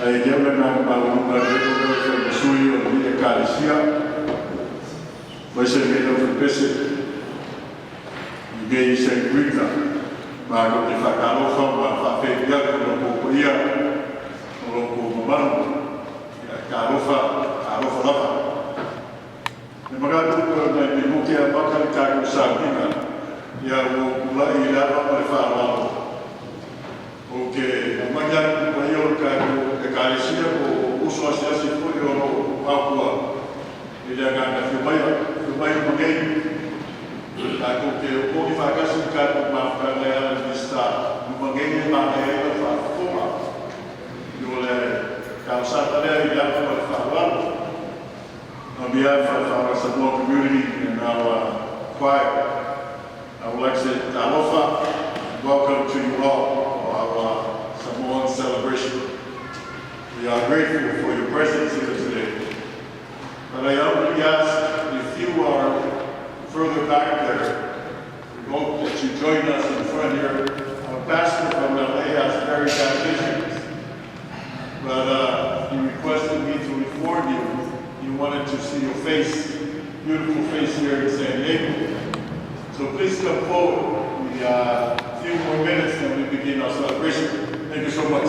Ayyaman Palunga Revolution Sui of the Ecclesia, Bishop of the Bishop, Gay St. Rita, Margot de Facalofa, Fafia, Lopoia, Lopoman, Carofa, Carofa. The Maradu, the Mukia Bakan Sabina, Yahoo, Ila, Faro. Okay, amanhã eu quero agradecer por uso assim foi o Papua. Ele agora filmei ninguém. Tá porque o povo vai gastar cara para fazer ela estar no banheiro na ela para fora. Eu le causar ele já para falar. On behalf of our Samoa community and our choir, I would like to say aloha, welcome to you all. Our Samoan celebration. We are grateful for your presence here today. But I humbly ask if you are further back there, we hope that you join us in front here. Our pastor from LA has very bad visions, but he requested me to inform you. He wanted to see your face, beautiful face here in San Diego. So please come forward. A few more minutes and we begin our celebration. Thank you so much.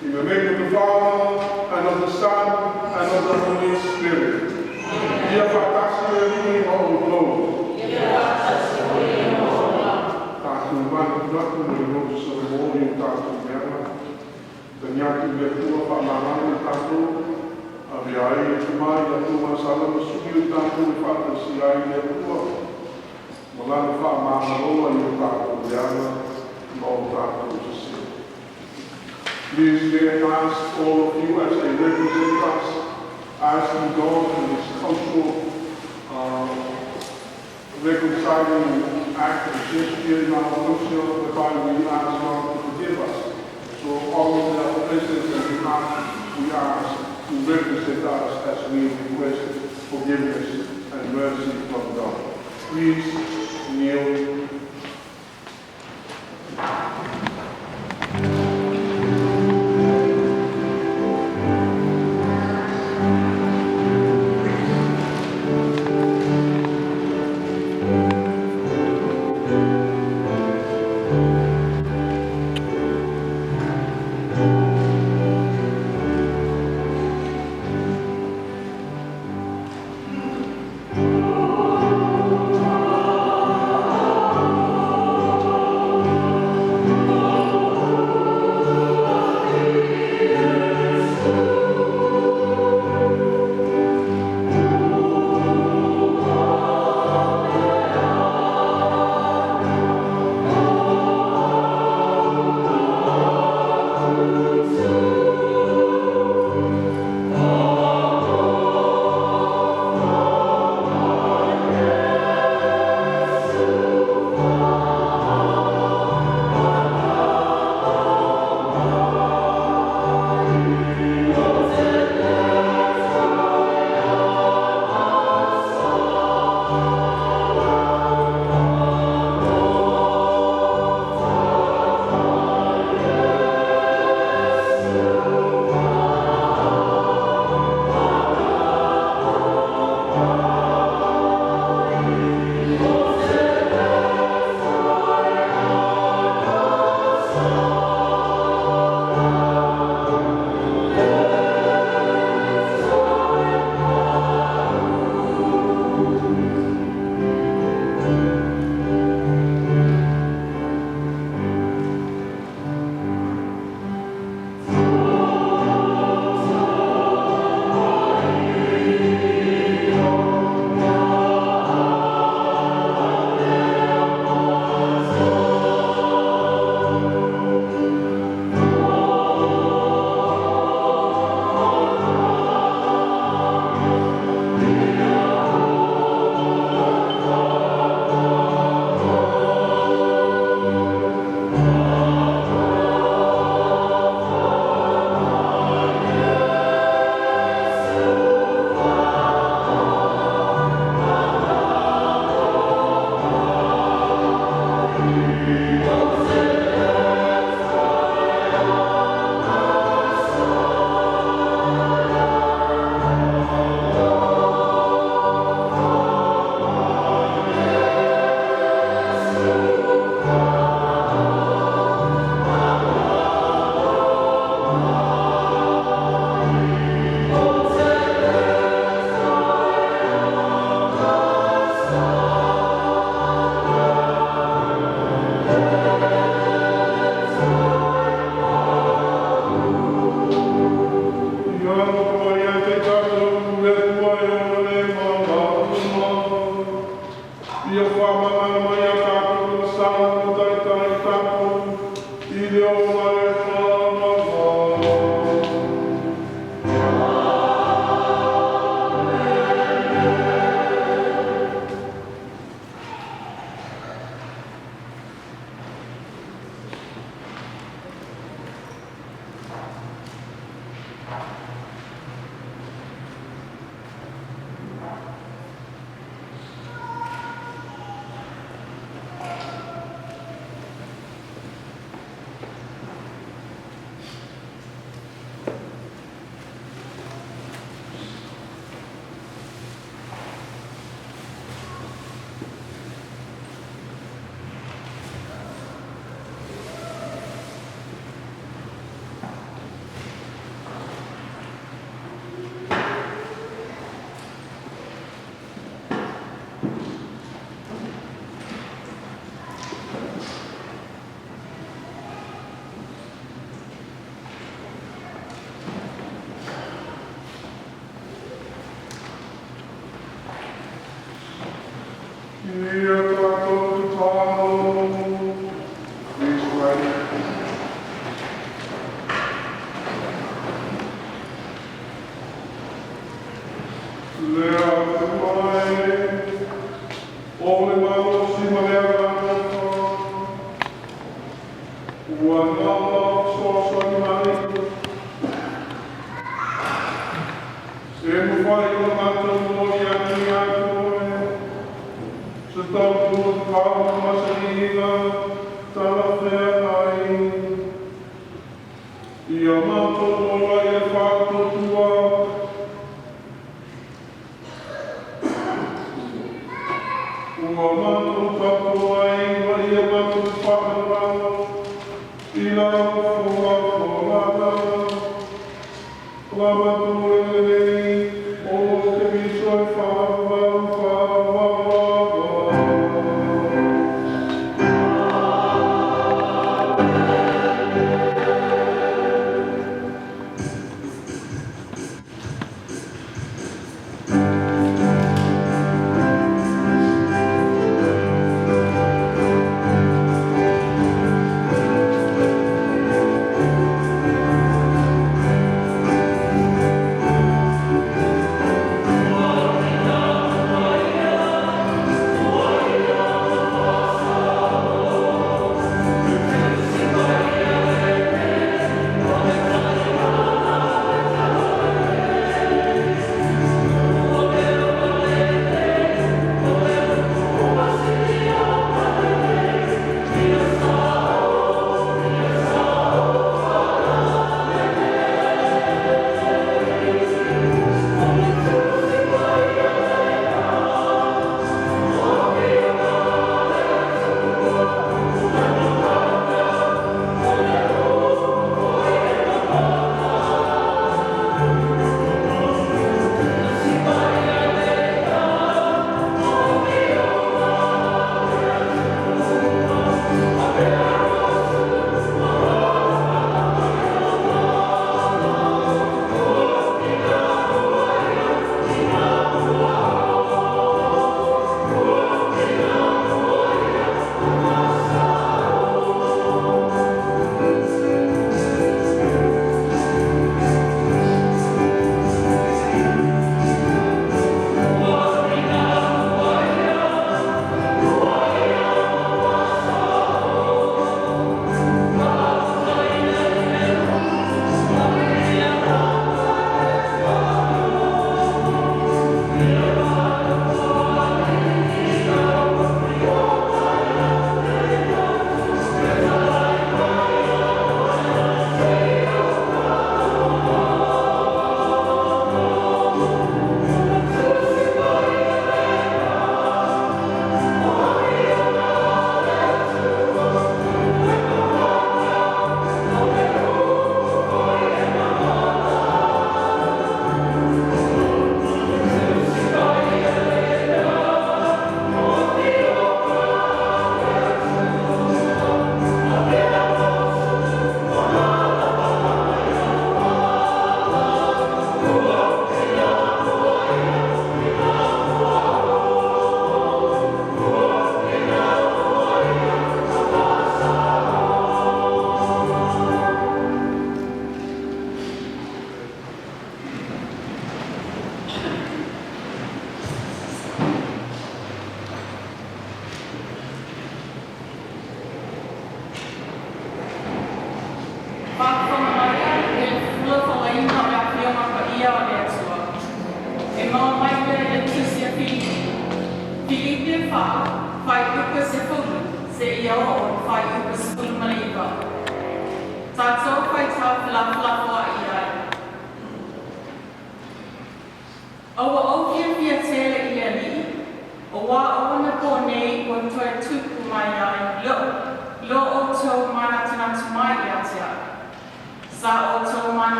In the name of the Father, and of the Son, and of the Holy Spirit. Dia para all the glory. Tanyaki me tua whamahana tātou, a me ai e tumai a tua salama suki o tātou e whātasi ai me tua. Malana whamahanoa i o tātou leana, no tātou te se. Please may I ask all of you as they represent us, asking God in this cultural reconciling act of gesture in our worship, whereby we ask God to forgive us. So all of the presence that we ask to represent us as we request forgiveness and mercy from God. Please kneel.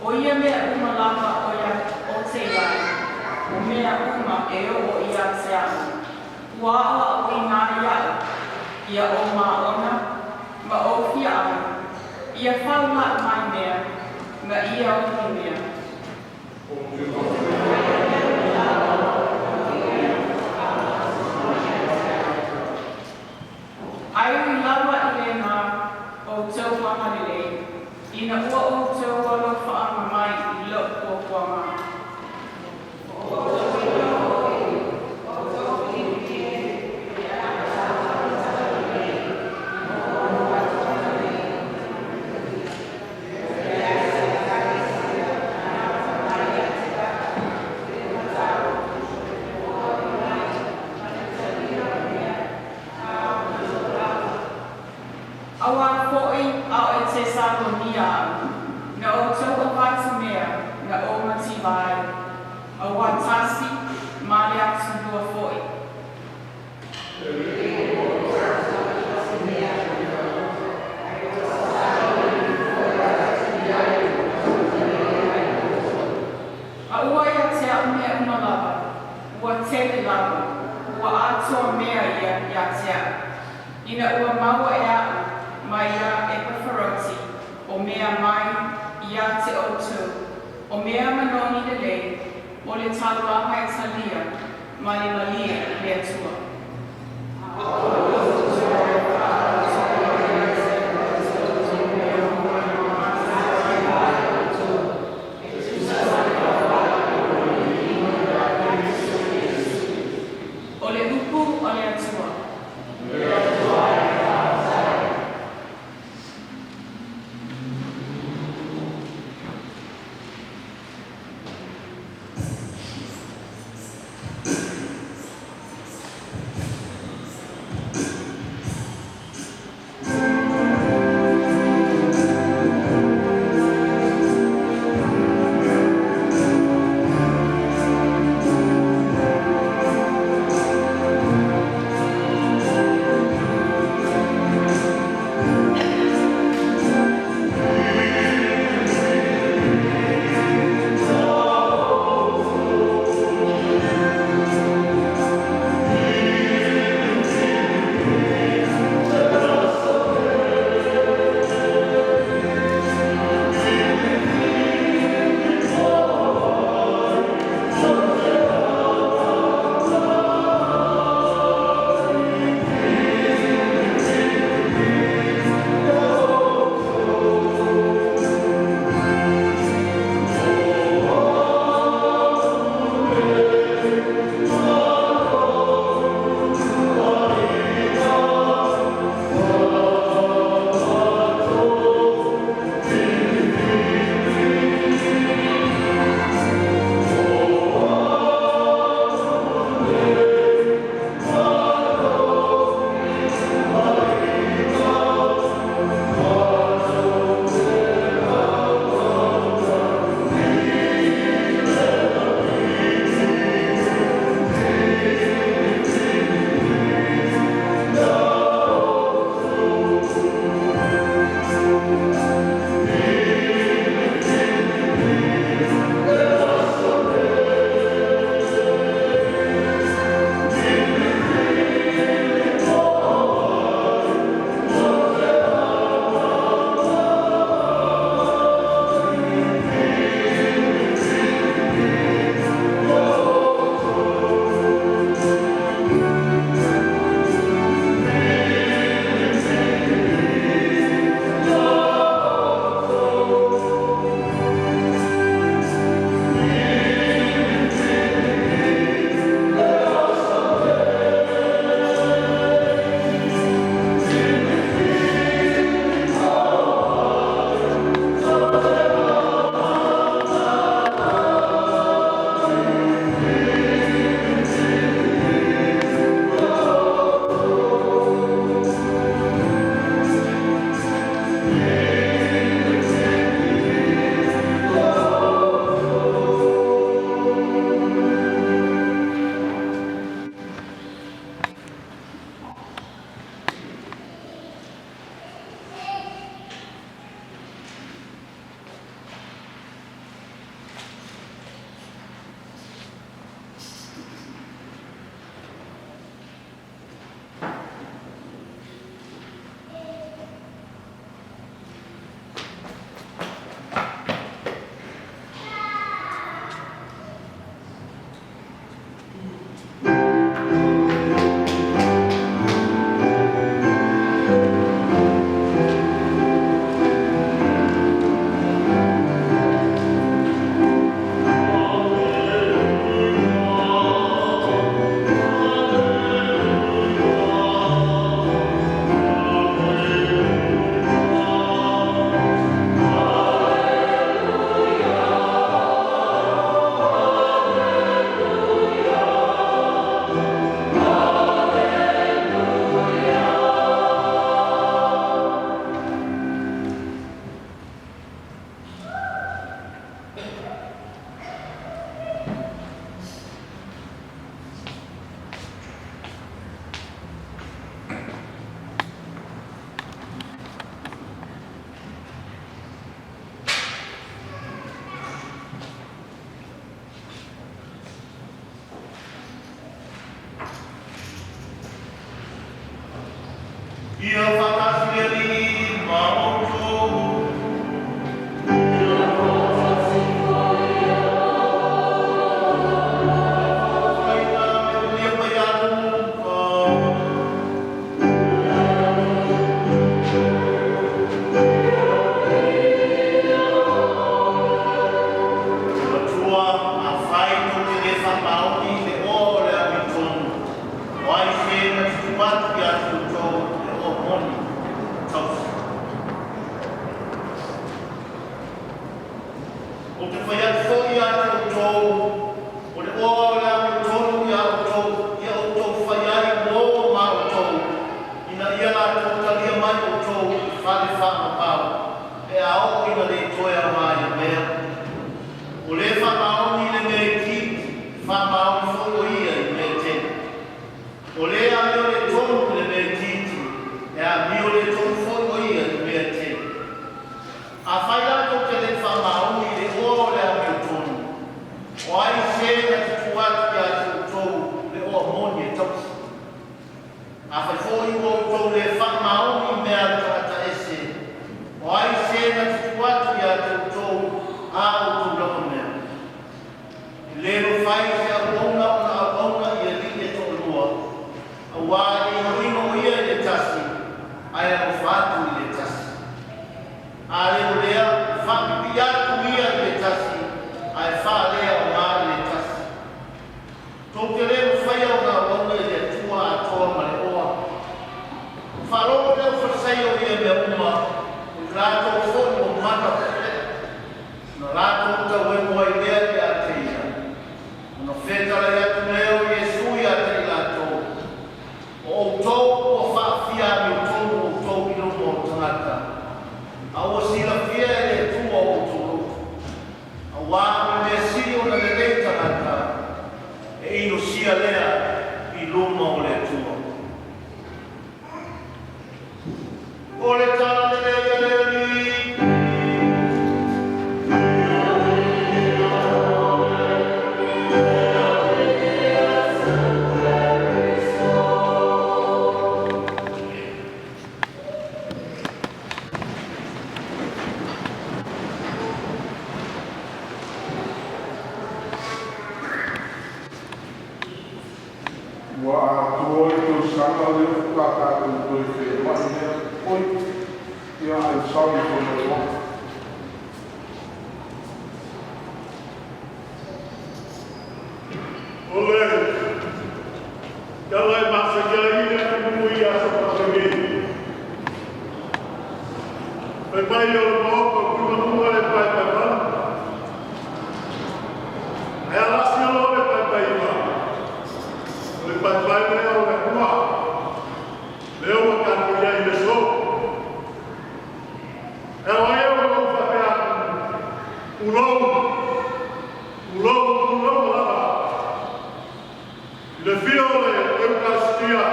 O ia mea umalama o ia o te wai. O mea uma e o ia te au. Ua awa o i ngā iau. Ia o maona, ma o fia au. Ia whaula mai mea, ma ia o ki mea. Ai ui lawa i le ngā o tau mamalele, ina ua o tau alo whaama mai i lo o kuama. Awa fo'i au e te sako ni au, na o tau o watu mea, na o mati vai. Awa tasi, male atu lua fo'i. A ua ia te au mea una lava, ua tele lava, ua atua mea ia te au. Ina ua maua e au, mai ia e pafaroti, o mea mai ia te otu, o mea manoni le lei, o le talo aha e talia, ma le malia le atua. O le upu o le atua. Ia whakasiari maoto. Whaina me ulia pai atu ka. Atua a whai no te le whamaoni le o le amitonu. Wai whena tuatu i atu tau le o moni tausi. O te whai atu whoi atu tau, o le o le amitonu i atu tau, i au tau whai ai mō mā o tau. Ina ia la tau talia mai o tau i whale whama pau. E ao ina le toia mai a mea. O le whamaoni le me ki, whamaoni whoi ia i me te. O le a meo le tonu le me titi, e a meo le tonu whoi ia i me te. A whai ato te le whamaoni le o le a meo tonu. O ai se na te tuati a te tau le o moni e tausi. A whai whoi o tau le whamaoni mea tata ese. O ai se na te tuati a te tau a o tau lako mea. Lero whai se a wauna i a li e tō lua. A wā e hino ia i le tasi, ai a whātu i le tasi. A lero lea, whapipi atu ia i le tasi, ai whā lea o ngā i le tasi. Tō te lero whai au ngā wauna i le tua a toa ma le oa. Whāro leo whasai o ia mea uma, o rātou whoi o mata pere. No rātou ta wemua i lea i a te ia. No whetara i atu leo i e sui a te rātou. O tau o whaafia mi o tonu o tau i romo o tangata. A o sila fia e le tua o tonu. A wā mi me siri o na le lei tangata. E ino sia lea i luma o le tua. O le tala le lea lea ni. Wa tua i tō sanga le whukata o tōi whea mai mea oi. Ia I'm sorry for my wrong. Ole, kalau masa jari ni aku mui asa pasagi. Pai yo mau ko kuma mua le pai pai. Ai ala sia lo le pai ma. Le pai le o le kuma. Leo o kan dia i le so. E o ai o ko fa pe a. Ulou lava. Le fio le Eucaristia.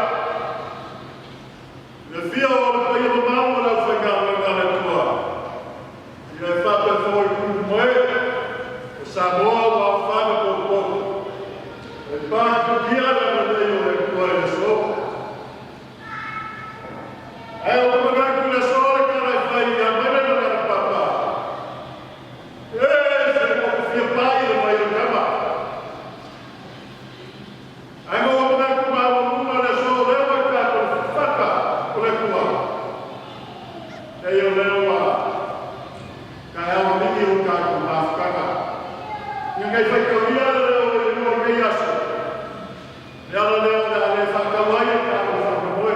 Le fio le pai o mau la whakaro ngā le tua. I ai whapa fōi kumu moe, o Samoa wa whana pōpō. E pāku kiara le leo le kua le so. Ai o kumagaku le so le kare whai i a mene le papa. Se le moku fia pai le mai o kama. Ai mo kumagaku maua muna le so leo e kato whaka o le kua. E o leo a kai awa miki o kato mawhakaka. Ia kai whaikawia leo e mua kei aso. Leo leo le whakawai e kato whakamoe.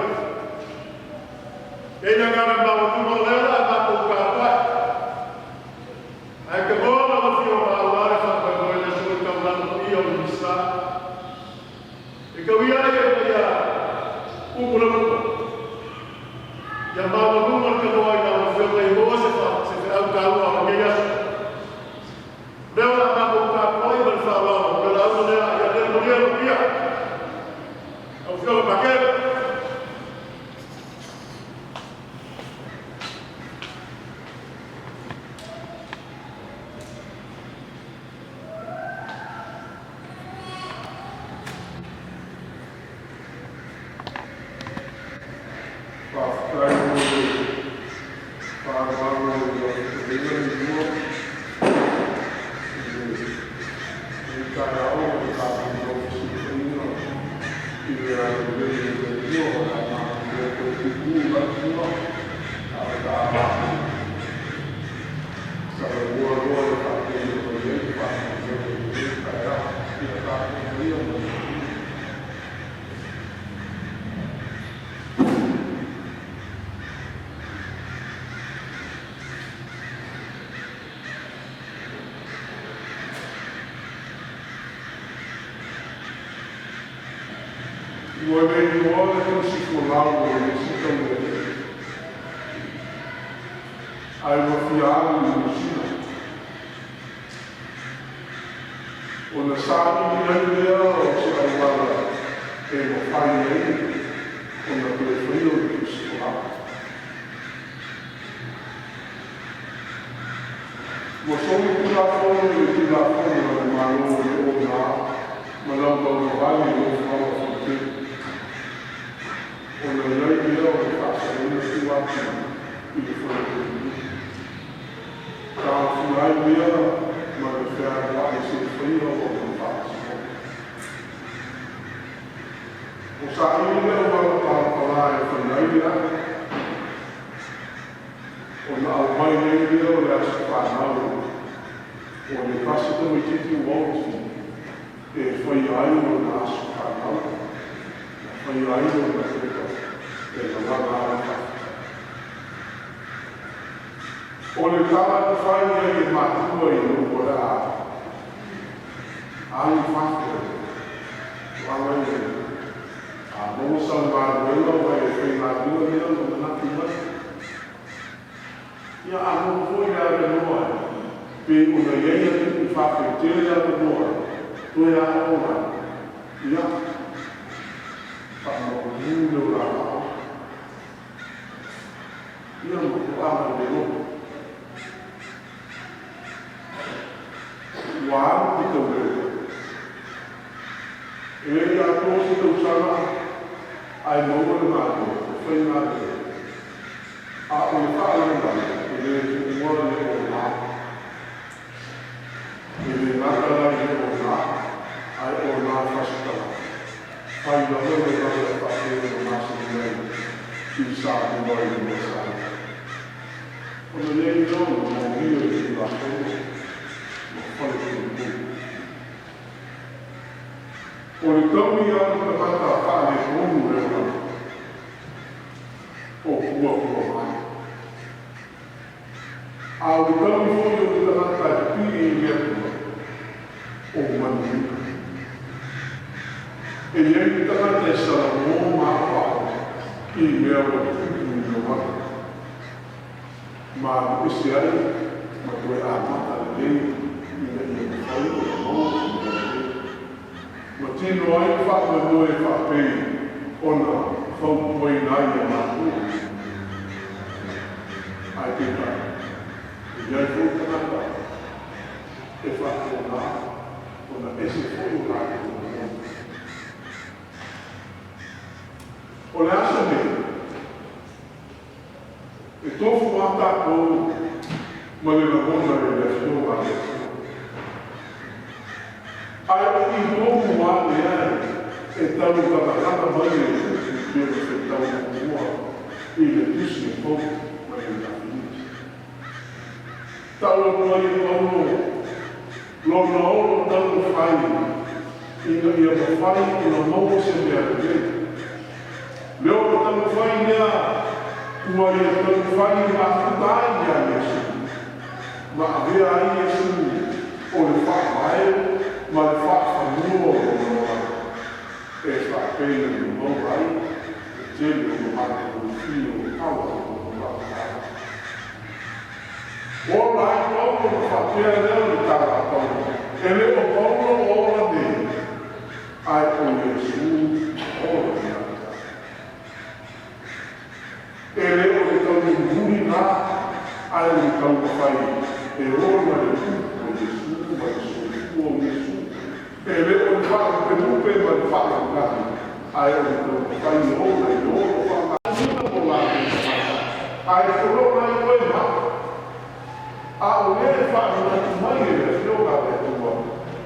Kei na ngara maua muna leo a mako kāpai. Ai ka mōna o whio maua e whakamoe le sui kaulano i o misa. E kawia e ia upula muka. Ia maua muna ka noa i ngā whio kei hoa se au kāua o kei aso. Leo a mako kāpai me whawao, me la ua lea ia leo moria no pia. Au whio pakere. Wow.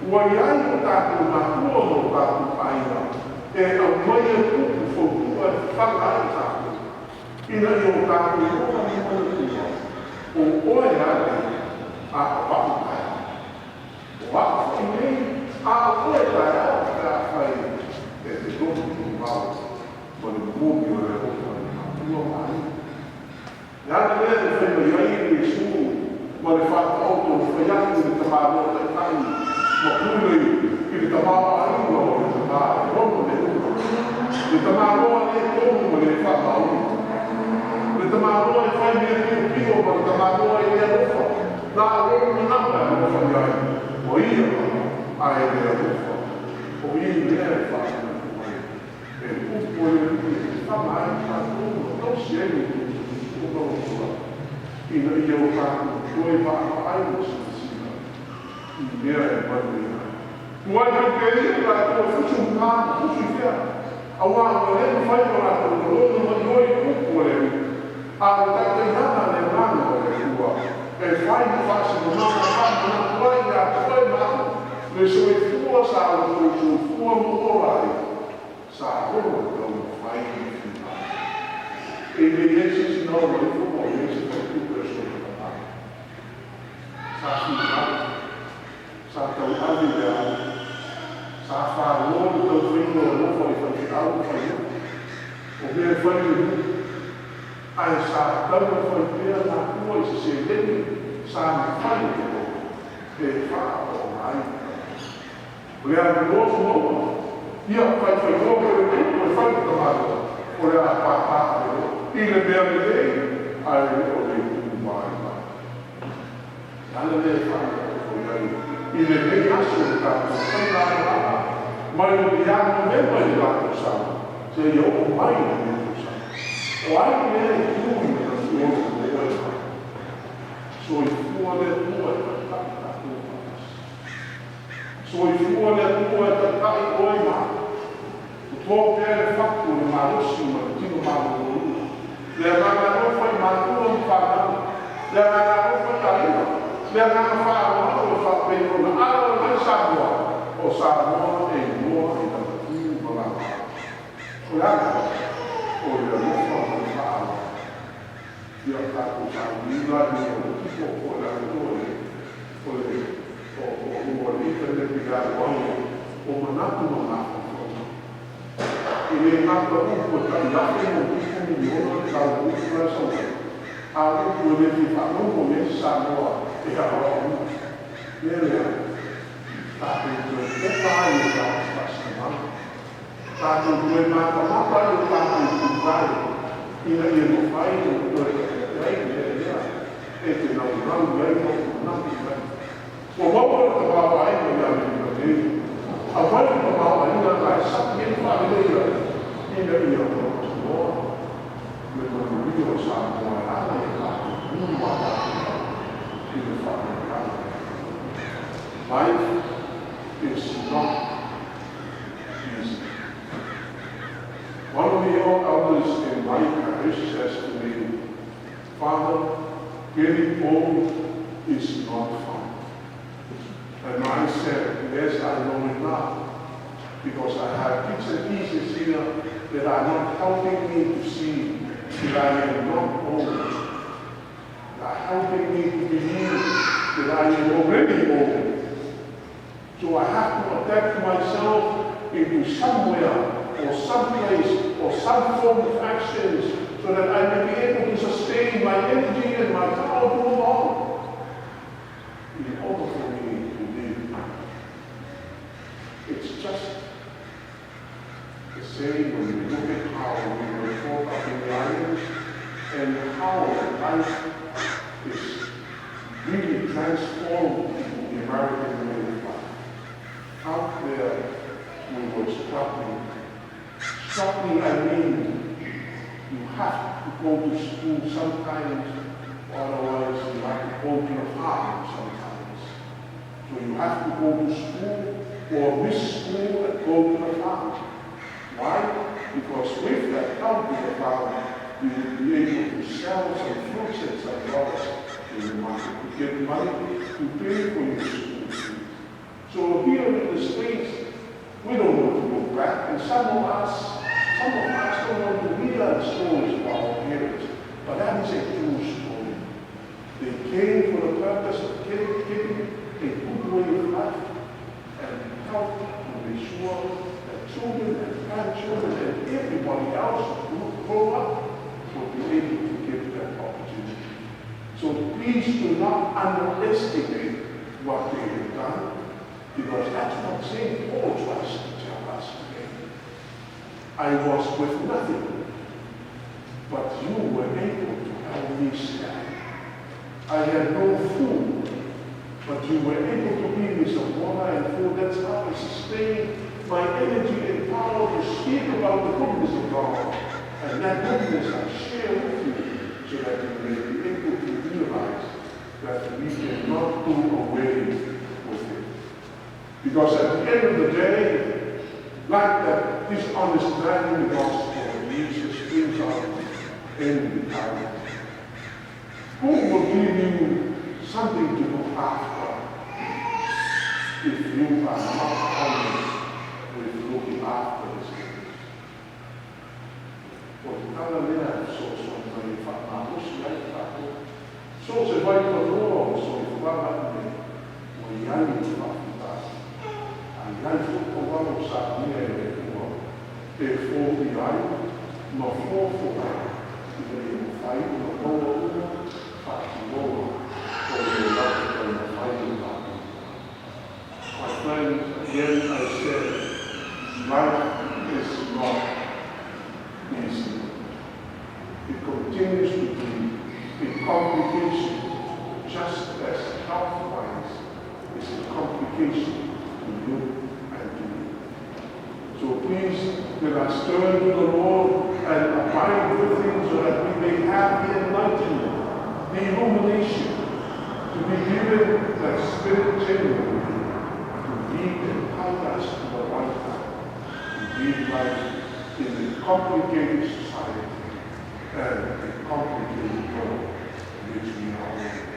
ua iai o tātou mātua no tātou paina, e au mai e kuku whautua e whanga ai tātou. Ina i o tātou roa ni mana tua, o oe ate a wapu kai. O wapu ki nei, a oe tai au ka whai e te rotu ki wau, ma le mōmi o le roto ni mātua mai. E ane lea te whaima iai e Jesu, ma le whātauto whaiatu le tamālo te kai, ma pūlei ki le tamālo ainga o le tamālo e rono le uko. Le tamālo e tōmu ma le whātauto. Le tamālo e whai mea pio ma le tamālo e lea rofa. Nā rono ni napa e rofa iai. O ia a e lea rofa. O ia lea e whātauto mai. E upo e le whamai whātauto. Tau si e ni o rofa. Ina ia o tātou toi wāka aina sina. I mea e manuia. Tuai mai ke ia tātou e fusu mkāna, fusu i whea. A wāka leo whai o rātou korona ma ioi kuku o leo. A o tātou iana le mana o le tua. E whai ni whasi mo mana whama na tuai a toi mana. Le so e fua sa o tō fua mo orai. Sa roa tau whai ni whina. E le Yesus i nau le fua o Yesus o tupe so le kata. Sa whina. Sa tau awi le au. Sa whāroa le tau whina o lofa i whai au whai au. O mea whai le hu. Ai sa tau le whai pēr nā kua i se leni. Sa me whai le o. Pe wha o mai. O lea me lofu moa. Ia whai whai lofa le kuku e whai ta maro. O lea a pāpā le o. I le mea le lei. Ai le o le kuku mai mai. Ana le whai le o lei. I le mei aso le tātou whai nā rā. Mai o le āna memba i lātou sama. Se i o mai i lātou sama. O ai le e tūi na tuono le oe mai. So i fua le tua e takai tātou patas. So i fua le tua e takai oe mai. O tō pēre whaku le marosi ma le tino mālo. Le ngana rofai mātua ni whānau. Le ngana rofai taima. Le ngana whānau o whāpeo na ara mai Samoa. O Samoa e noa i ta tiu malama. O lana, o le rofa o whānau. Ia tātou tāwira ni o le tipo o le atoe. O le ita le pira wanga. O manatu no nāwha whānau. I le ngata upo tai ake mo tipo ni ona le kau upo la sauta. A upo le fi whanongo me Samoa e hawa upo. Lelea, tātou tue te pai o tātou whasamana. Tātou tue mata mata o tātou tūpai. Ina i no whai o tue te lea. E te nau rau iai o nāti mai. O waua te wawa ai o ia me te a wai te wawa ina ngai sapi e whālea. Ina i o tātou moa. Me tōku rio sa moa rana e tātou mūmata. Ina whālea. Life is not easy. One of the elders in my parish says to me, Father, getting old is not fun. And I said, yes, I know it now. Because I have bits and pieces here that are not helping me to see that I am not old. They are helping me to believe that I am already old. So I have to adapt myself into somewhere or someplace or some form of actions so that I may be able to sustain my energy and my power to move on in order for me to live. It's just the same when we look at how we were brought up in the islands and how life is really transformed in the American way of life. Out there, we were struggling. Struggling, I mean, you have to go to school sometimes, otherwise you have to go to the farm sometimes. So you have to go to school or miss school and go to the farm. Why? Because with that help to the farm, you will be able to sell some fruits and some flowers in the market to get money to pay for your school fees. So here in the States, we don't want to go back, and some of us don't want to hear the stories of our parents, but that is a true story. They came for the purpose of giving a good way of life and help to make sure that children and grandchildren and everybody else who grow up will be able to give that opportunity. So please do not underestimate what they have done, because that's what St. Paul tries to tell us today. I was with nothing, but you were able to help me stand. I had no food, but you were able to give me some water and food. That's how I sustain my energy and power to speak about the goodness of God. And that goodness I share with you so that you may be able to realize that we cannot do away with it. Because at the end of the day, like that dishonest man in the gospel, Jesus brings out in time. Who will give you something to look after if you are not honest with looking after this things? Porque lea so vai falar, so se vai para o so vai o iai de faculdade. Ai foi como o sabia e foi iai no fofo e fai no bom my friend, again I said, life is not easy. It continues to be a complication, just as health-wise is a complication to you and to me. So please, let us turn to the Lord and abide with Him so that we may have the enlightenment, the illumination, to be given that Spirit genuinely, to lead and guide us to the right path, to lead life in a complicated society and a complicated world in which we are living.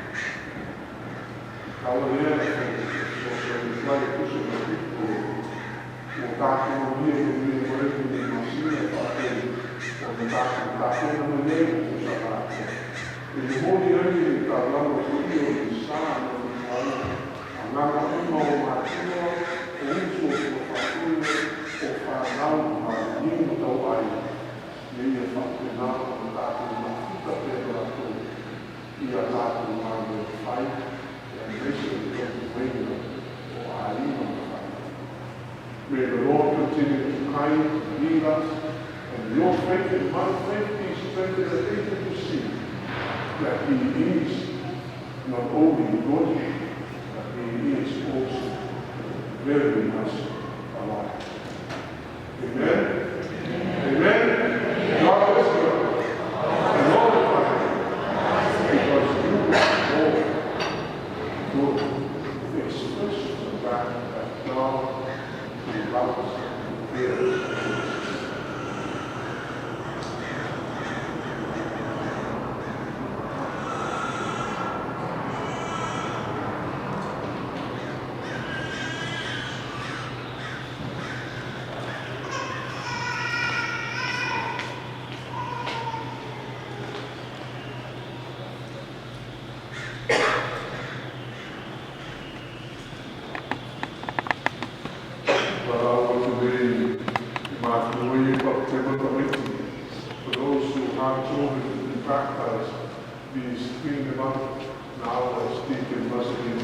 Galilea is like a cushion of people who got to be able to be working in the machine or the doctor in the name of Shabbat. Il mondo di parlando di Dio, di Santo, di Paolo, andando a un nuovo mattino, e un suo profatino, o parlando ma di Tawai, viene fatto in alto, dato una tutta per la tua, io ha dato un anno di fai, e invece di quello, o arriva a fai. May the Lord continue to kind, lead us, and your faith and my faith be strengthened and able to see that He is not only good, but He is also very much alive. Amen? Amen? God is good. And all the time, because you are more good expressions of that God loves and cares. For those who have children in practice, these clean them up now as Deacon Muslim.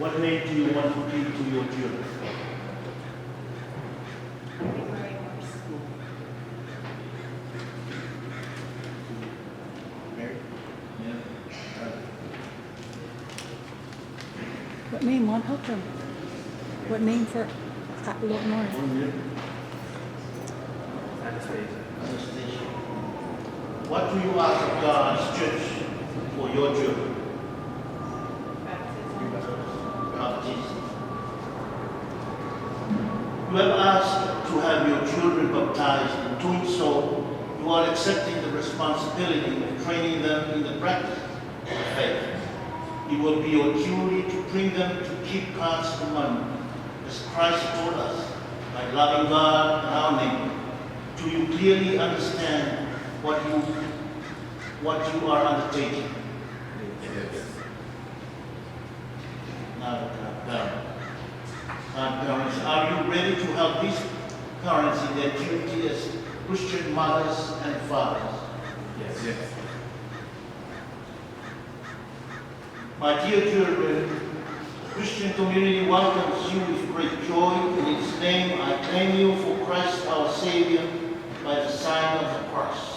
What name do you want to give to your children? What name? One help them. What name for Lord North? Anastasia. What do you ask of God's church for your children? Baptism. You have asked to have your children baptized. In doing so, you are accepting the responsibility of training them in the practice of faith. It will be your duty to bring them to keep God's commandment, as Christ told us, by loving God and our neighbor. Do you clearly understand what you are undertaking? Yes. Now, parents, are you ready to help these parents in their duty as Christian mothers and fathers? Yes. My dear children, the Christian community welcomes you with great joy. In its name, I claim you for Christ our Savior by the sign of the cross.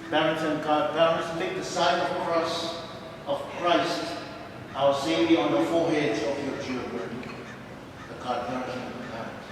Parents and godparents, make the sign of the cross of Christ our Savior on the foreheads of your children, the godparents and the parents.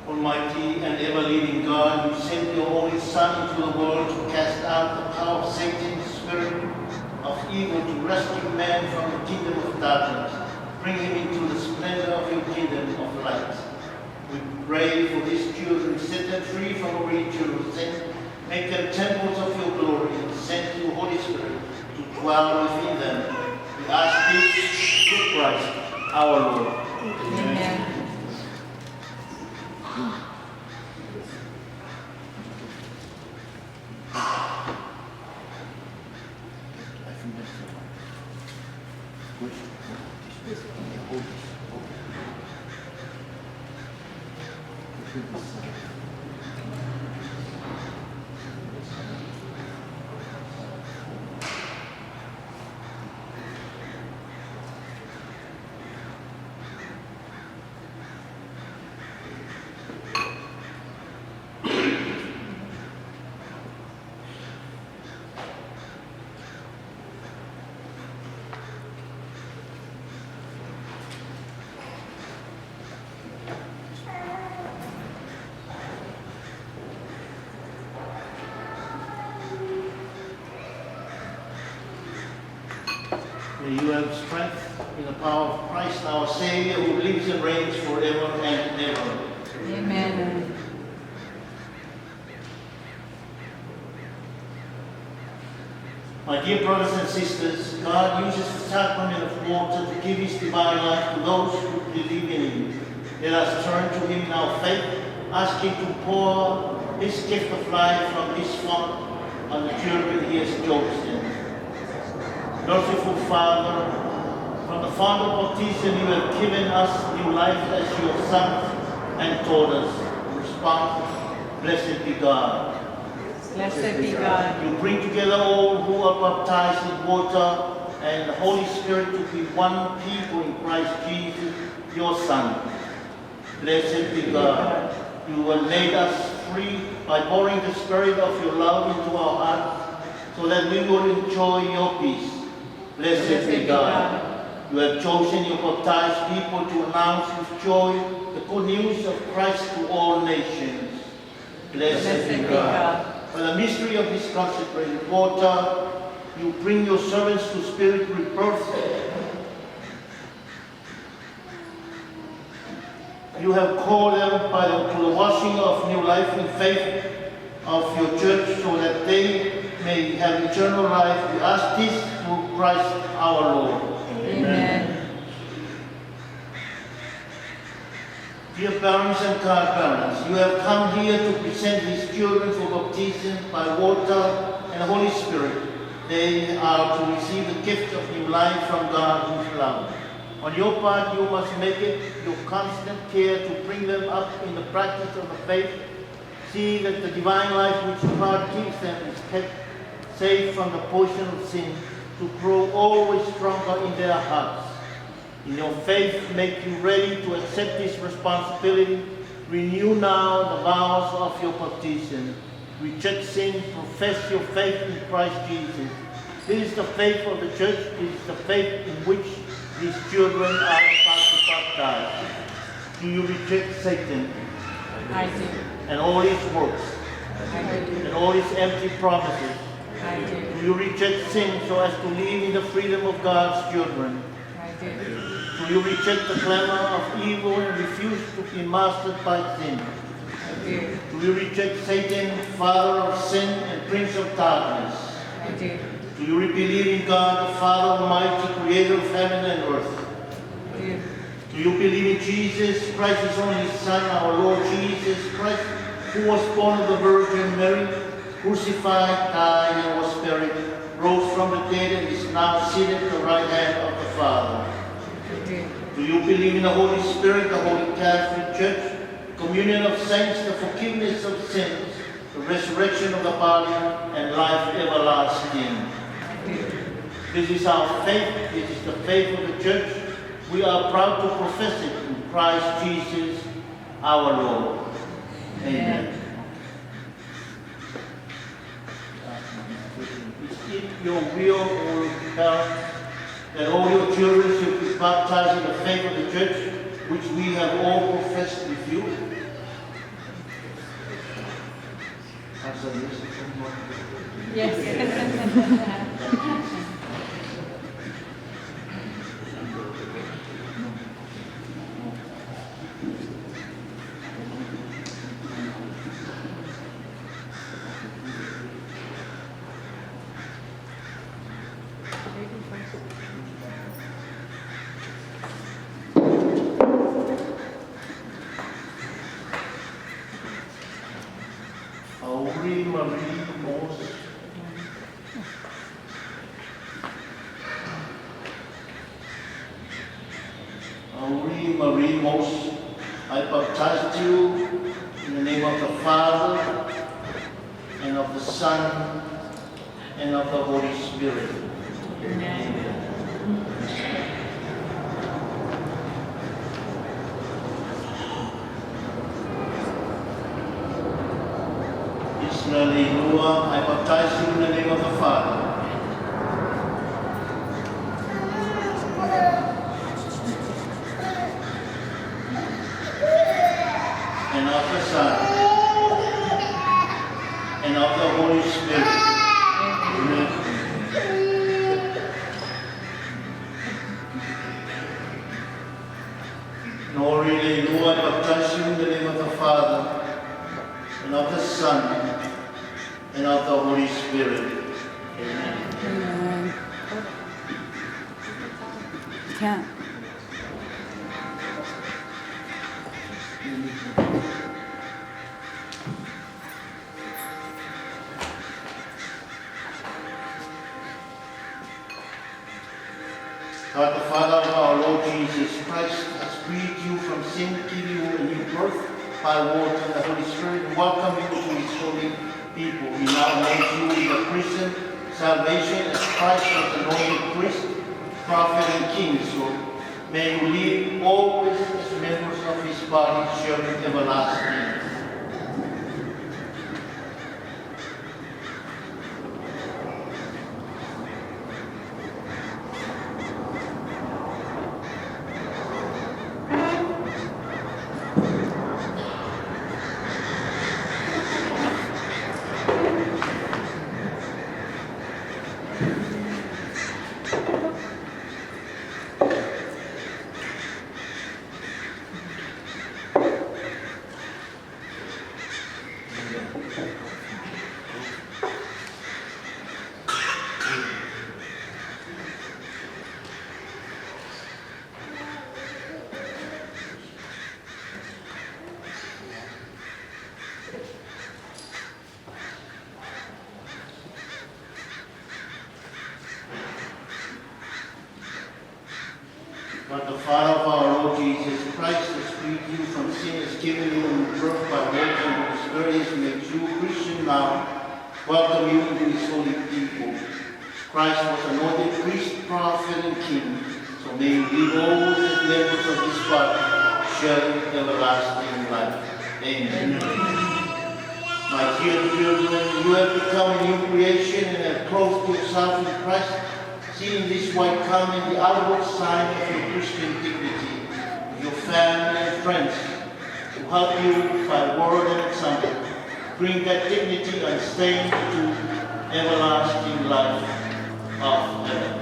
Almighty and ever-living God, you sent your only Son into the world to cast out the power of Satan, the spirit of evil, to rescue man from the kingdom of darkness, bring him into the splendor of your kingdom of light. We pray for these children, set them free from religion, make them temples of your glory, and send your Holy Spirit to dwell within them. We ask this through Christ, our Lord. Amen. have strength in the power of Christ, our Savior, who lives and reigns forever and ever. Amen. My dear brothers and sisters, God uses the sacrament of water to give His divine life to those who believe in Him. Let us turn to Him in our faith, ask Him to pour His gift of life from His font on the children He has chosen. Merciful Father, from the font of baptism You have given us new life as Your sons and taught us. Respond, blessed be God. Blessed be God. You bring together all who are baptized in water and the Holy Spirit to be one people in Christ Jesus, Your Son. Blessed be God. You will make us free by pouring the Spirit of Your love into our hearts so that we will enjoy Your peace. Blessed be God. You have chosen Your baptized people to announce with joy the good news of Christ to all nations. Blessed be God. By the mystery of this consecrated water, You bring Your servants to spirit rebirth. You have called them to the washing of new life in faith of Your church so that they may have eternal life. We ask this through Christ our Lord. Amen. Dear parents and godparents, you have come here to present these children for baptism by water and the Holy Spirit. They are to receive the gift of new life from God whose love. On your part, you must make it your constant care to bring them up in the practice of the faith. See that the divine life which God gives them is kept safe from the poison of sin, to grow always stronger in their hearts. In your faith, make you ready to accept this responsibility. Renew now the vows of your baptism. Reject sin, profess your faith in Christ Jesus. This is the faith of the church. This is the faith in which these children are about to baptize. Do you reject Satan? I do. And all his works? I do. And all his empty promises? I do. Do you reject sin so as to live in the freedom of God's children? I do. Do you reject the clamor of evil and refuse to be mastered by sin? I do. Do you reject Satan, father of sin and prince of darkness? I do. Do you believe in God, the Father Almighty, creator of heaven and earth? I do. Do you believe in Jesus Christ, His only Son, our Lord Jesus Christ, who was born of the Virgin Mary, crucified, died, and was buried, rose from the dead, and is now seated at the right hand of the Father? I do. Do you believe in the Holy Spirit, the Holy Catholic Church, communion of saints, the forgiveness of sins, the resurrection of the body, and life everlasting? This is our faith. This is the faith of the church. We are proud to profess it in Christ Jesus our Lord. Amen. Is it your will, O parents, that all your children should be baptized in the faith of the church, which we have all professed with you? Answer yes. Yes. Auri Marie Mos. Auri Marie Mos, I baptize you in the name of the Father, and of the Son, and of the Holy Spirit. Amen. Israelua, I baptize you in the name of the Father, and of the Son, and of the Holy Spirit. Amen. Nori le lua I baptize you in the name of the Father, and of the Son, and of the Holy Spirit. Amen. Amen. Can't. God the Father of our Lord Jesus Christ has freed you from sin, given you a new birth by water and the Holy Spirit, and welcome you to his holy people. He now makes you in the prison salvation as Christ was anointed priest, prophet, and king. So may you live always as members of his body, sharing everlasting. But the Father of our Lord Jesus Christ has freed you from sin, has given you a new birth by water and the Spirit has made you Christian now. Welcome you into his holy people. Christ was anointed priest, prophet, and king. So may you live always as members of his body, sharing everlasting life. Amen. My dear children, you have become a new creation and have clothed yourself in Christ. Seeing this white garment, the outward sign of your Christian dignity, with your family and friends, to help you by word and example, bring that dignity unstained to everlasting life of heaven.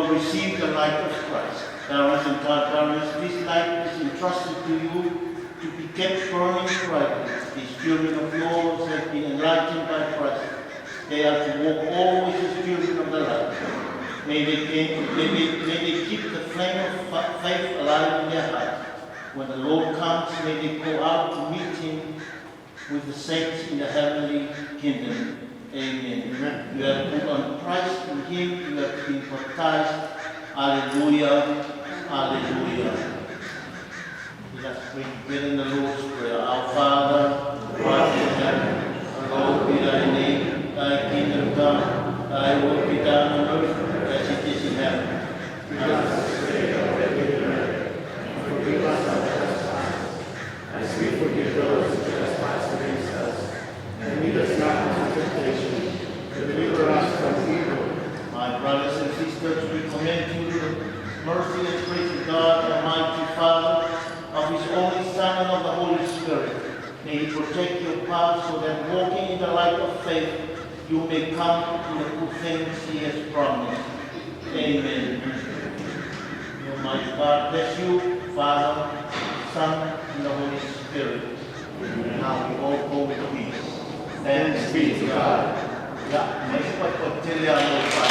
Receive the light of Christ. Parents and godparents, this light is entrusted to you to be kept burning brightly. These children of yours have been enlightened by Christ. They are to walk always as children of the light. May they keep the flame of faith alive in their hearts. When the Lord comes, may they go out to meet him with the saints in the heavenly kingdom. Amen. Amen. You have put on Christ, in him you have been baptized. Alleluia. Alleluia. Let us pray together in the Lord's Prayer. Our Father, who art in heaven, hallowed be thy name. Thy kingdom come, thy will be done on earth as it is in heaven. Give us this day our daily bread, and forgive us our trespasses, as we forgive those who trespass against us. And lead us not into temptation, but deliver us from evil. My brothers and sisters, we commend you to the mercy and grace of God, Almighty Father, of his only Son and of the Holy Spirit. May he protect your path so that walking in the light of faith, you may come to the good things he has promised. Amen. Almighty God bless you, Father, Son, and the Holy Spirit. Now we all go with peace. Thanks be to God. Yeah, may ipagpagtilya mo pa.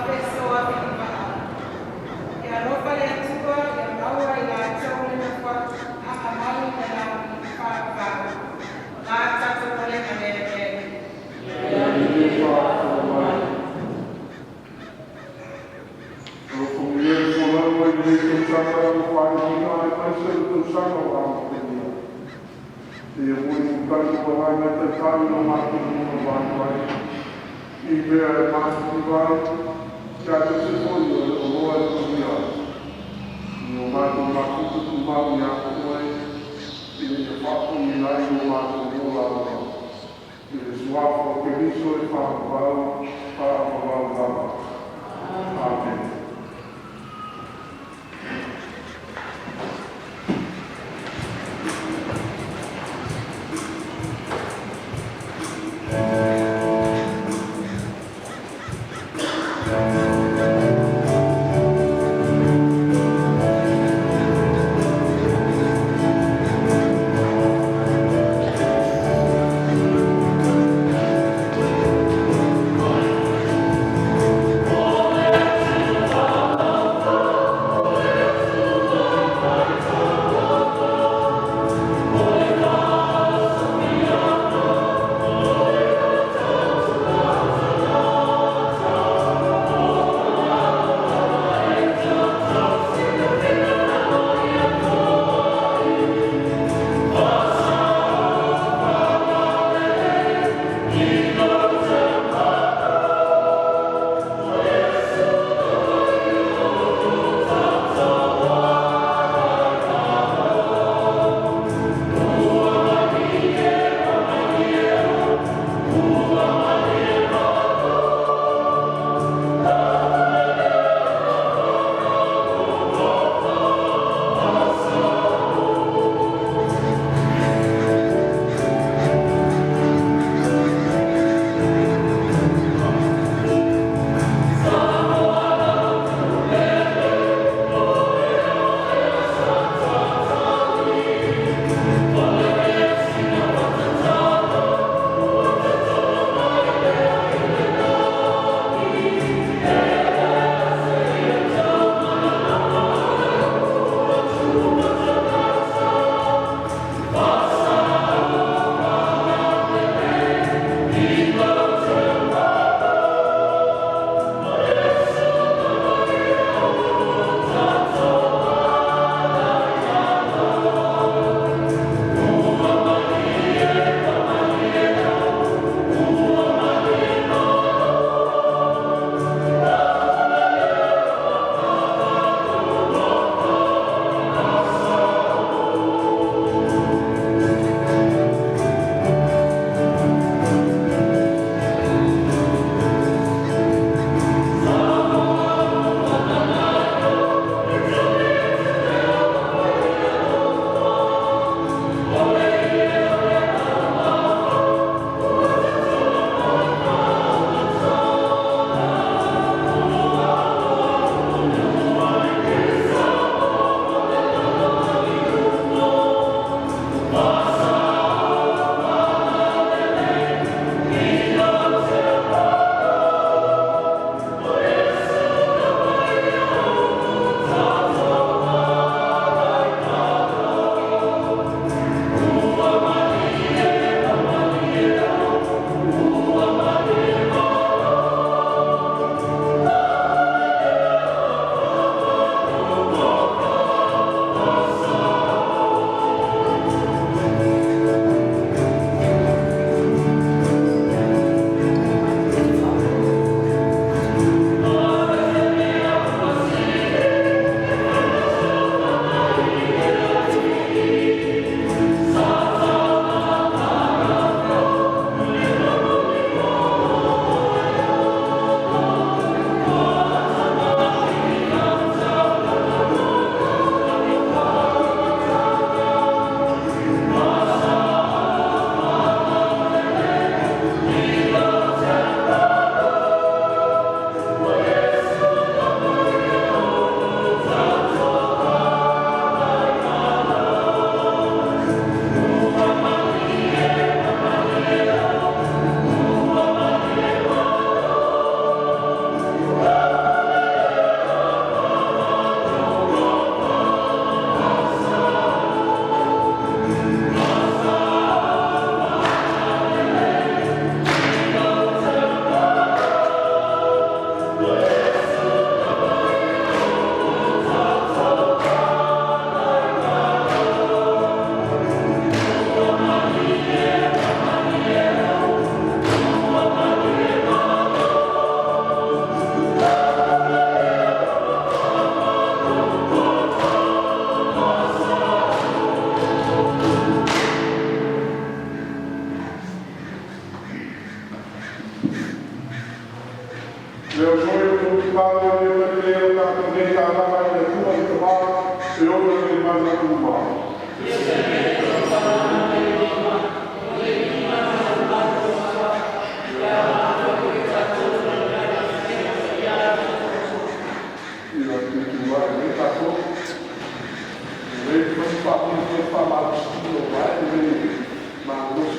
Pessoa viva, e a roupa é tua, e a sana o ama penia. E mui kari ko hai me te tari no maki muna wātuai. I mea e mātuki vai, kia te se koi o loa e kumi ai. I o mātu mātuku tu mau i a koe, i te whapu i nai o mātu mola ora. I te suafo ke miso e whakapau, whakapau lava. Amen.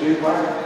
stay back.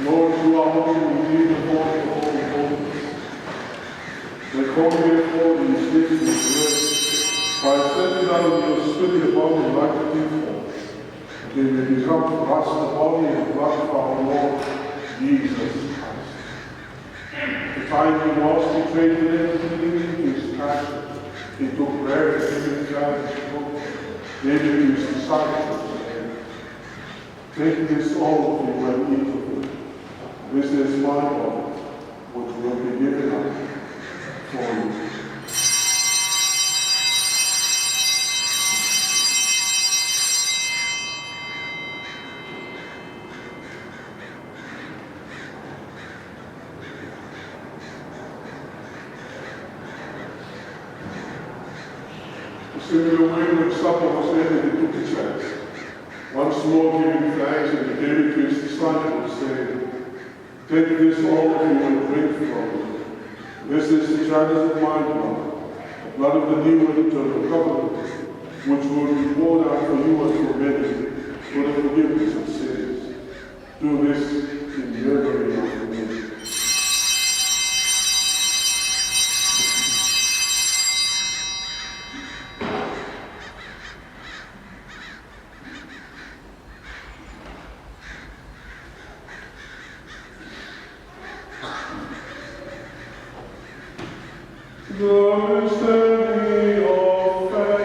Lord, you are holy, we leave the Lord for holy, holy. We come therefore in this city of grace, by sending out your spirit above the like a dew, they may become for us the body and blood of our Lord Jesus Christ. The time he was betrayed and everything his passion, he took bread and gave it and spoke. They gave his disciples and take this all of you and eat of it. This is my body, which will be given up for you. took it away when supper was ended, he took a chance. Once more giving thanks, and he gave it to his disciples, saying, "Take this, all of you, and drink from it. This is the chalice of my blood of the new and eternal covenant, which will be poured out for you and for many for the forgiveness of sins. Do this in memory of me." The mystery of faith.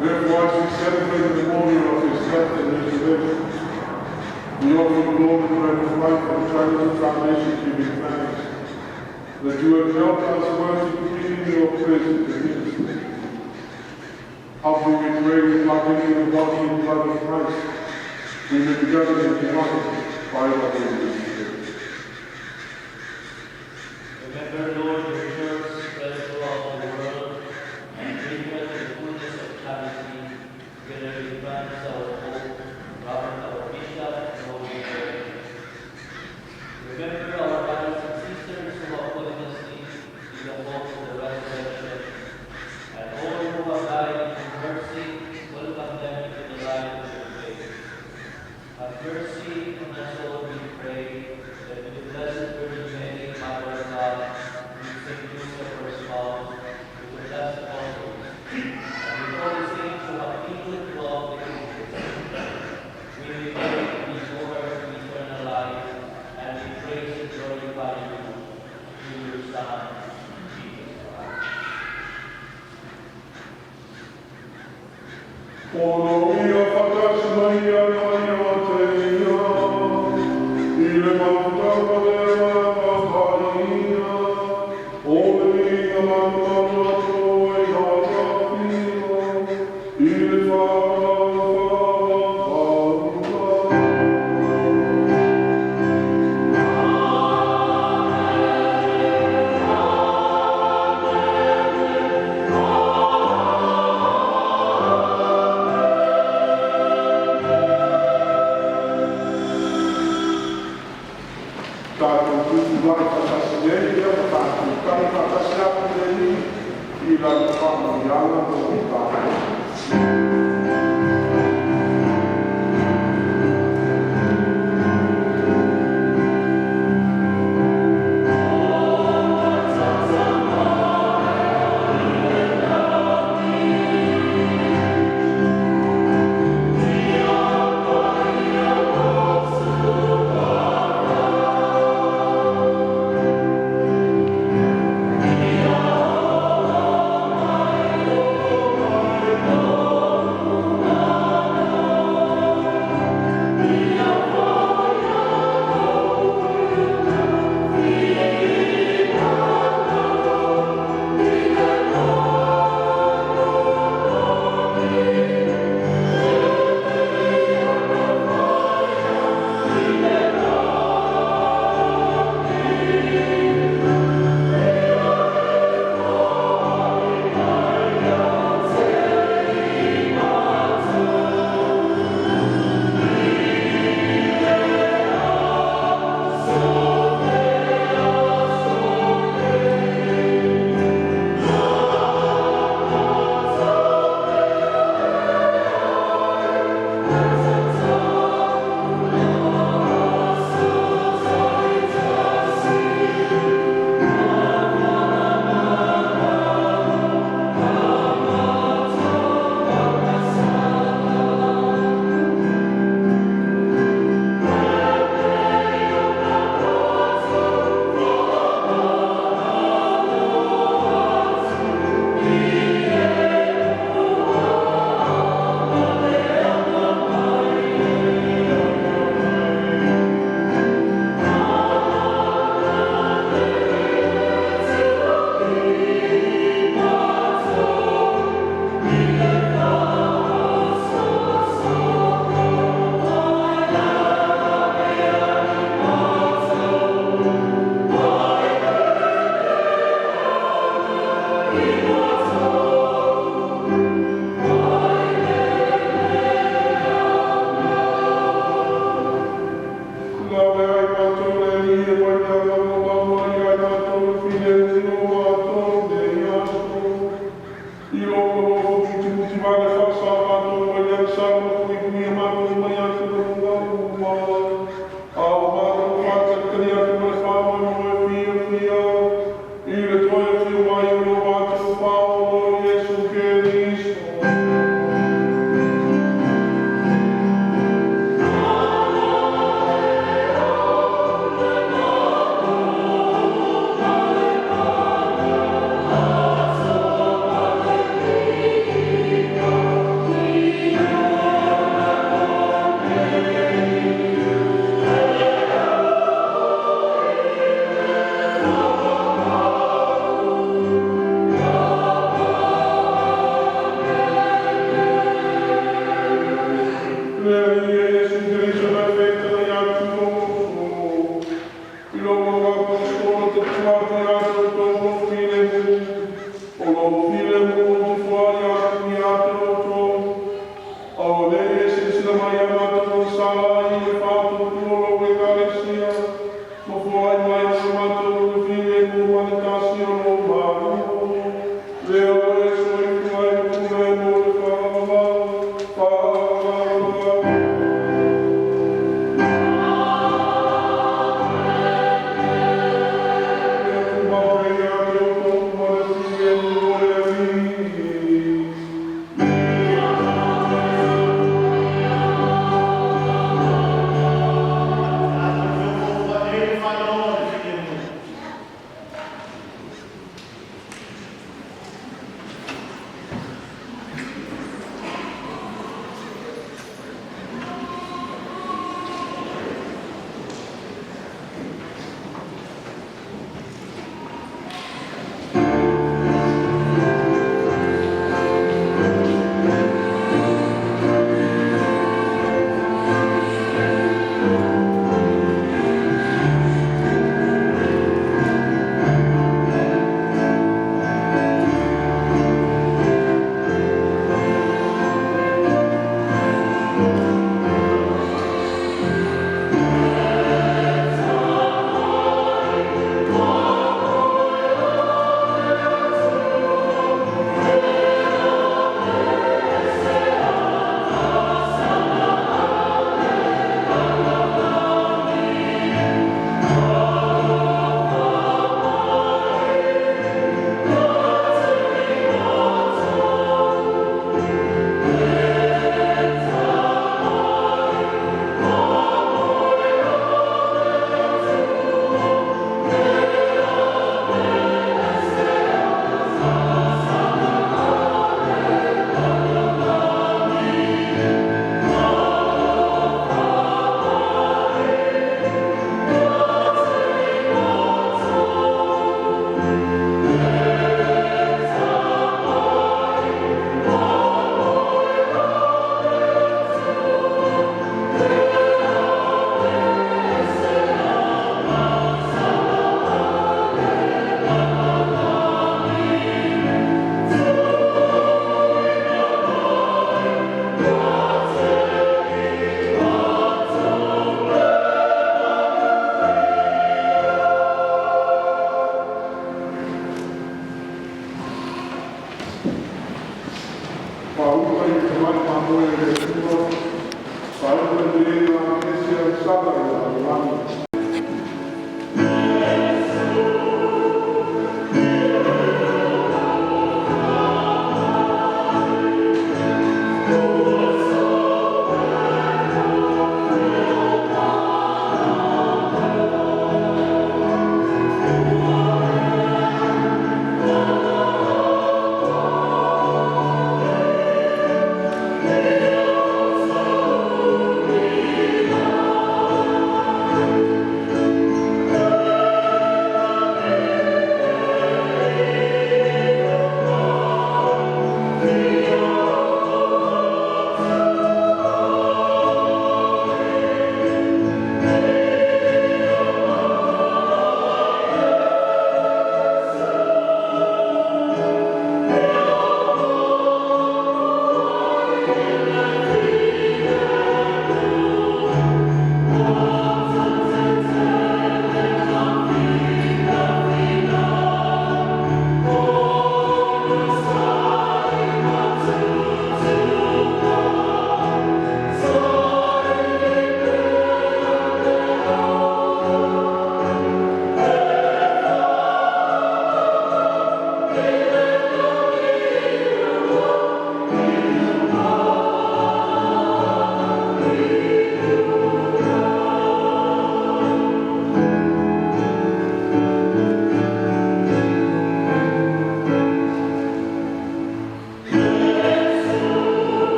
Therefore, as we celebrate the memorial of his death and resurrection, we offer the Lord the bread of life and chalice of salvation, giving thanks that you have helped us worthy to be in your presence and ministry. Humbly we pray with partaking in the body and blood of Christ, we may be gathered into one by the Holy Spirit. Remember, Lord, your church spread throughout the world, and bring her to the fullness of charity, together with Francis our Pope, Robert our Bishop, and all the church. Remember our brothers and sisters who have fallen asleep in the hope of the resurrection, and all who have died in mercy, welcome them into the light of your faith. Have mercy on us all, we pray, that with the Blessed Virgin Mary, Mother of God, with Saint Joseph, her spouse, with the blessed apostles, and with all the saints who have mingled throughout the ages, we may be restored to eternal life, and we praise and glorify you through your Son, Jesus Christ. Ologia fatas Maria Maria Maria, ile manta valera Maria, Olegia manta tua e nata filo, ile fara la famiglia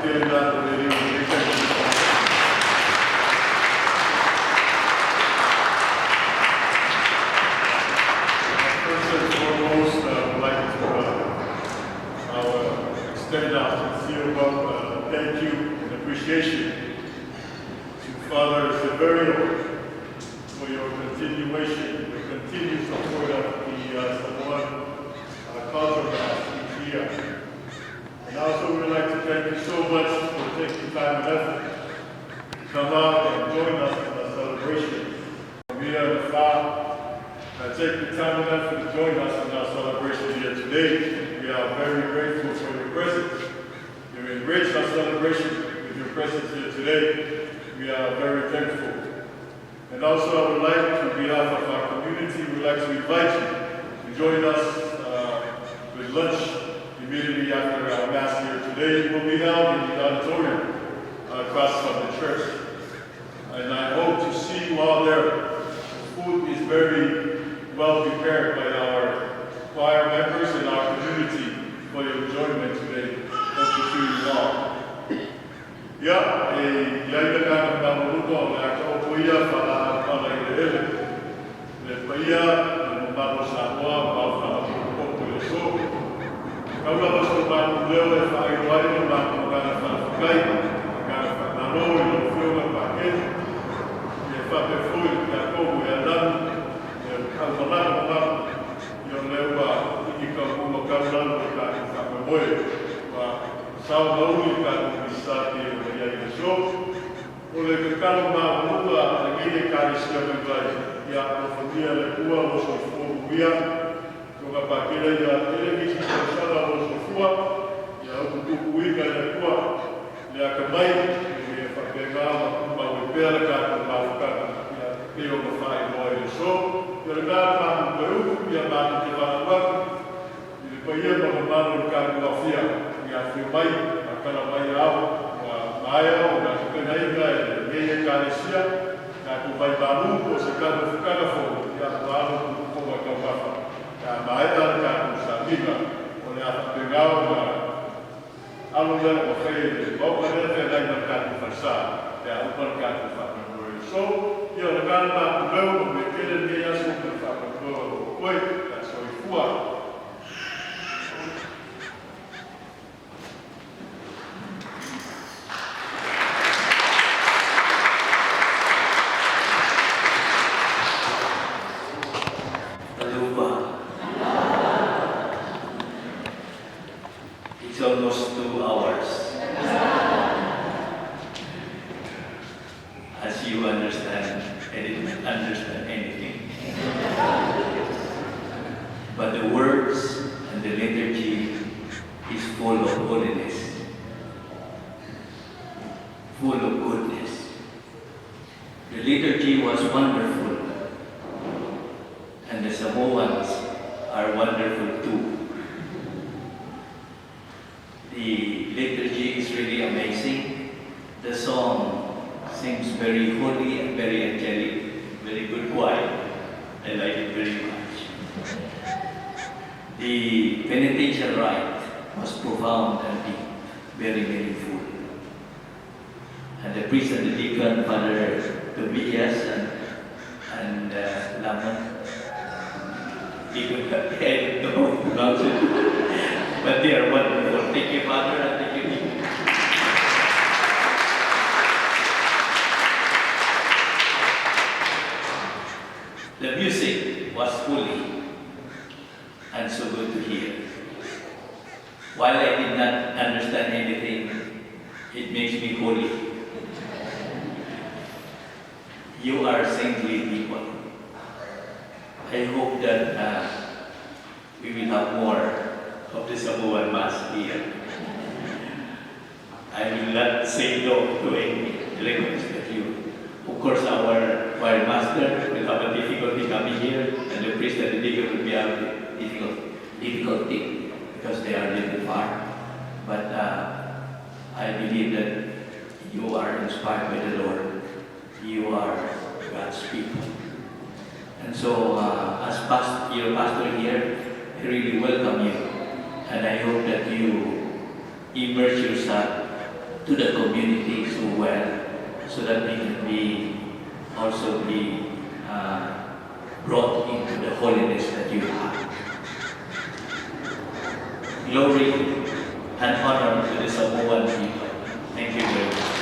feeling that already. First and foremost, I would like to extend our sincere thank you and appreciation to Father Severio for your continuation, your continued support of the Samoan culture each year. And also we would like to thank you so much for taking time and effort to come out and join us in the celebration. We are the farm take the time and effort to join us in our celebration here today. We are very grateful for your presence. You enriched our celebration with your presence here today. We are very thankful. And also I would like, on behalf of our community, we would like to invite you to join us with lunch immediately after our Mass here today. It will be held in the auditorium across from the church. And I hope to see you all there. The food is very well prepared by our choir members and our community for your enjoyment today. Hope to see you all. Yeah, yaida kana mamuruto na koia fala fala ile. Le paia no mamo Samoa ma fala ko so. Kaula baso ba leo e fa i wai no ma ko kana fa kai. Kana fa na no no fio ba ke. E fa pe foi ka ko e andando. Kalmanana yung lewa ikikaw mo kaulano ka sa moy wa sa lauli ka bisa di ya iso ole ka kalma mula ngine ka isya bai ya ofia le tua lo so fobia ko ka pakela ya ele ki sa sala lo so fua ya o tu kuika le tua le akamai le fa pega ma o pera ka ma ka ya peo mo fai moy so Your God, man, Peru, your man, Tivanuatu, the Paya, the man, Cargafia, we have to buy a Calamaya, Maya, or Nakanaiga, Gaya Galicia, that to buy Balu was a kind of Calafo, Yamalu, Comacavafa, Maya, Sabiga, or Yapagao, Alula, or Fay, Bopanet, and I don't have to Fasa, the Alpha Catafa. So, you're the man that will be killing me as well. Wait, that's what you are. It's almost 2 hours. As you understand, I didn't understand anything. But the words and the liturgy is full of holiness, full of goodness. The liturgy was wonderful, and the Samoans are wonderful too. The liturgy is really amazing. The song seems very holy and very angelic, very good choir. I like it very much. The penitential rite was profound and deep, very meaningful. And the priest and the deacon, Father Tobias and Laman, even I don't know how to pronounce it, but they are wonderful. Thank you, Father, and thank you, deacon. The music was holy and so good to hear. While I did not understand anything, it makes me holy. You are saintly people. I hope that we will have more of the Samoan Mass here. I will not say no to any request of you. Of course, our choir master will have a difficulty coming here, and the priest and the deacon will be having difficulty because they are a little far. But I believe that you are inspired by the Lord. You are God's people. And so, as your pastor here, I really welcome you. And I hope that you immerse yourself to the community so well, so that we can be also be brought into the holiness that you have. Glory and honor to the Samoan people. Thank you very much.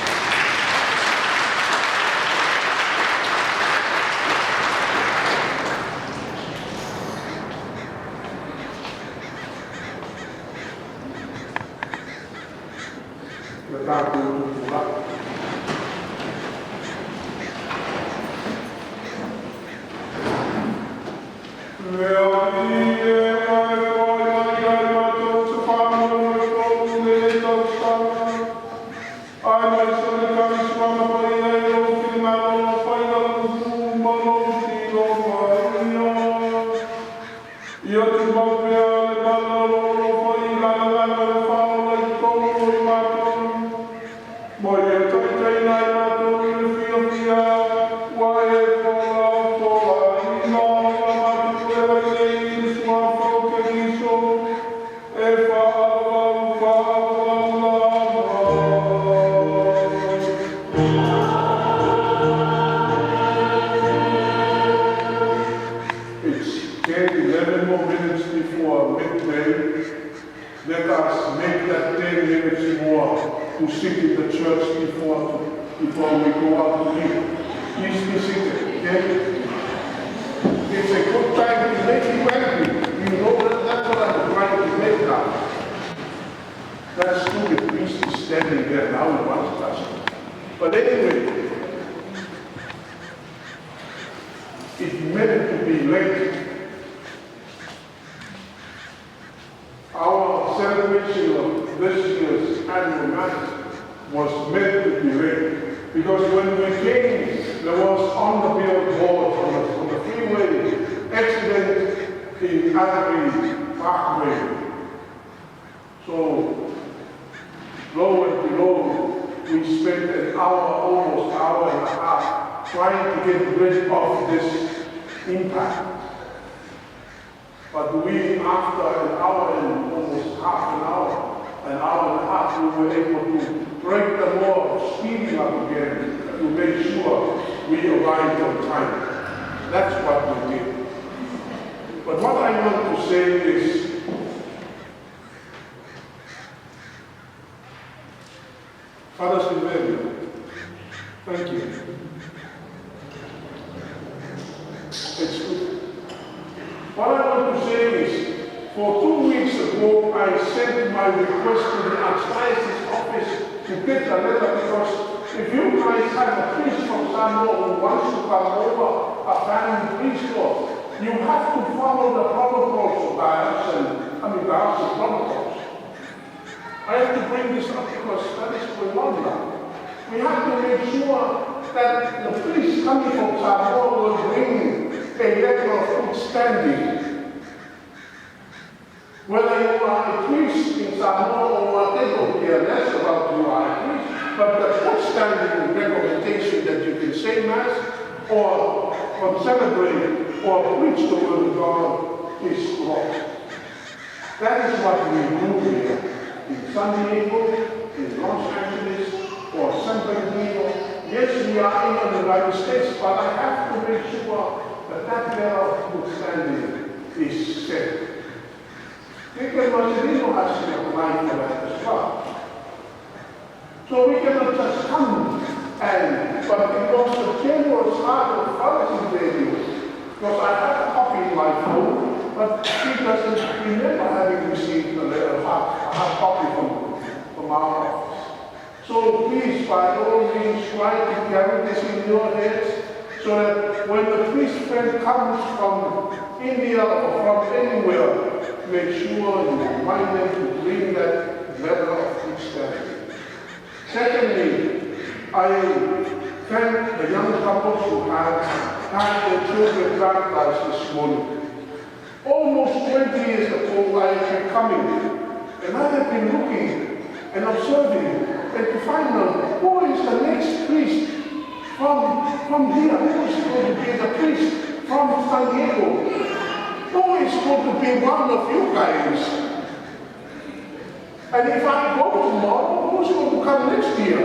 And if I go tomorrow, who's going to come next year?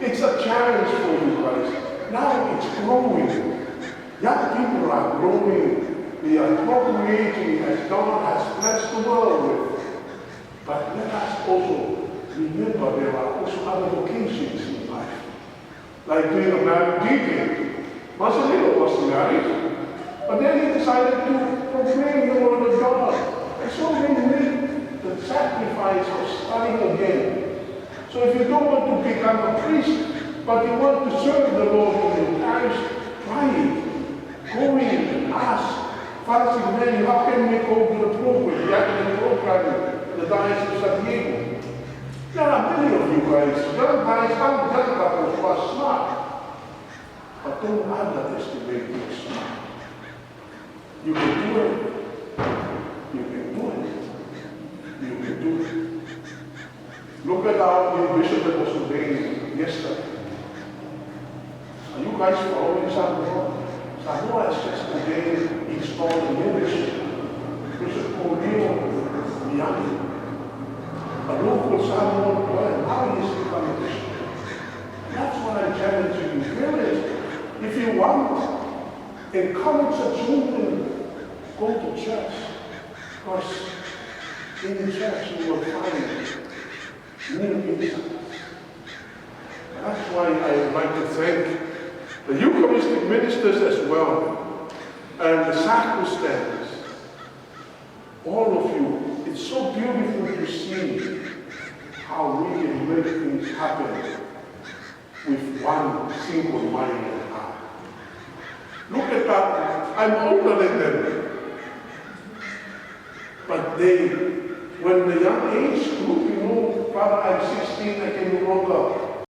It's a challenge for you guys. Now it's growing. Young people are growing. They are procreating as God has blessed the world with. But let us also remember there are also other vocations in life. Like being a married deacon. Marcelino was married, but then he decided to proclaim the word of God. And so they made the sacrifice of studying again. So if you don't want to become a priest, but you want to serve the Lord in your parish, try it. Go in and ask. Father Sigmund, how can we go to the program, the academic program, the Diocese of San Diego? There are many of you guys, young guys, young couples who are smart. But don't underestimate being smart. You can do it. You can do it. You can do it. Look at our new bishop that was ordained yesterday. Are you guys following Samoa? Samoa has just ordained, installed a new bishop, Bishop Cornelio Miani. A local Samoan boy, now he is becoming a bishop. That's what I'm challenging you. Realize, if you want, encourage the children, go to church. Because in the church you will find new insights. That's why I would like to thank the Eucharistic ministers as well, and the sacristans, all of you. It's so beautiful to see how we can make things happen with one single mind and heart. Look at that. I'm older than them. But when the young age group, Father, I'm 16, I can no longer